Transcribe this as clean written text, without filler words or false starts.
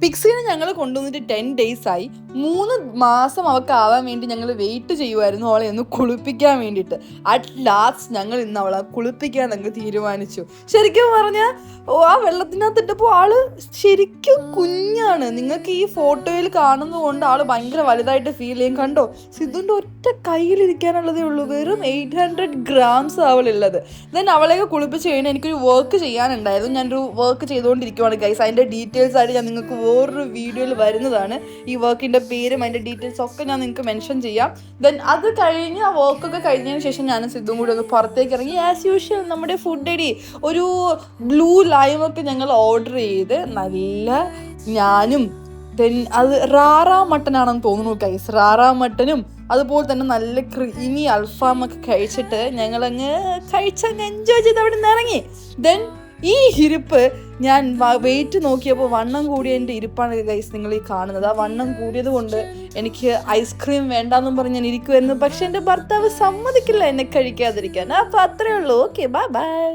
പിക്സിനെ ഞങ്ങൾ കൊണ്ടുവന്നിട്ട് 10 days ആയി. 3 മാസം അവൾക്ക് ആവാൻ വേണ്ടി ഞങ്ങൾ വെയിറ്റ് ചെയ്യുമായിരുന്നു അവളെ ഒന്ന് കുളിപ്പിക്കാൻ വേണ്ടിയിട്ട്. അറ്റ് ലാസ്റ്റ് ഞങ്ങൾ ഇന്ന് അവളെ കുളിപ്പിക്കാൻ ഞങ്ങൾ തീരുമാനിച്ചു. ശരിക്കും പറഞ്ഞാൽ ആ വെള്ളത്തിനകത്തിട്ടപ്പോൾ ആള് ശരിക്കും കുഞ്ഞാണ്. നിങ്ങൾക്ക് ഈ ഫോട്ടോയിൽ കാണുന്നതുകൊണ്ട് ആള് ഭയങ്കര വലുതായിട്ട് ഫീൽ ചെയ്യും. കണ്ടോ, സിദ്ധുവിൻ്റെ ഒറ്റ കയ്യിലിരിക്കാനുള്ളതേ ഉള്ളൂ. വെറും 800 grams അവളുള്ളത്. ദെൻ അവളെയൊക്കെ കുളിപ്പിച്ച് കഴിഞ്ഞാൽ എനിക്കൊരു വർക്ക് ചെയ്യാനുണ്ടായിരുന്നു. ഞാനൊരു വർക്ക് ചെയ്തുകൊണ്ടിരിക്കുവാണ് ഗൈസ്. അതിൻ്റെ ഡീറ്റെയിൽസ് ആയിട്ട് ഞാൻ നിങ്ങൾക്ക് വേറൊരു വീഡിയോയിൽ വരുന്നതാണ്. ഈ വർക്കിൻ്റെ പേരും അതിൻ്റെ ഡീറ്റെയിൽസ് ഒക്കെ ഞാൻ നിങ്ങൾക്ക് മെൻഷൻ ചെയ്യാം. ദെൻ അത് കഴിഞ്ഞ് ആ വർക്കൊക്കെ കഴിഞ്ഞതിന് ശേഷം ഞാനും സിദ്ധും കൂടി ഒന്ന് പുറത്തേക്ക് ഇറങ്ങി. ആസ് യൂഷ്വൽ നമ്മുടെ ഫുഡ് അടി ഒരു ബ്ലൂ ലൈമൊക്കെ ഞങ്ങൾ ഓർഡർ ചെയ്ത് നല്ല ഞാനും ദെൻ അത് റാറാ മട്ടനാണെന്ന് തോന്നുന്നു ഗൈസ്. റാറാ മട്ടനും അതുപോലെ തന്നെ നല്ല ക്രീമി അൽഫാമൊക്കെ കഴിച്ചിട്ട് ഞങ്ങളങ്ങ് എൻജോയ് ചെയ്ത് അവിടെ നിന്ന് ഇറങ്ങി. ദെൻ ഈ ഇരിപ്പ് ഞാൻ വെയിറ്റ് നോക്കിയപ്പോൾ വണ്ണം കൂടിയതിൻ്റെ ഇരിപ്പാണ് ഗൈസ് നിങ്ങൾ ഈ കാണുന്നത്. ആ വണ്ണം കൂടിയത് കൊണ്ട് എനിക്ക് ഐസ്ക്രീം വേണ്ടാന്നും പറഞ്ഞ് ഞാൻ ഇരിക്കുമായിരുന്നു. പക്ഷെ എൻ്റെ ഭർത്താവ് സമ്മതിക്കില്ല എന്നെ കഴിക്കാതിരിക്കാൻ. അപ്പോൾ അത്രയേ ഉള്ളൂ. Okay, bye bye.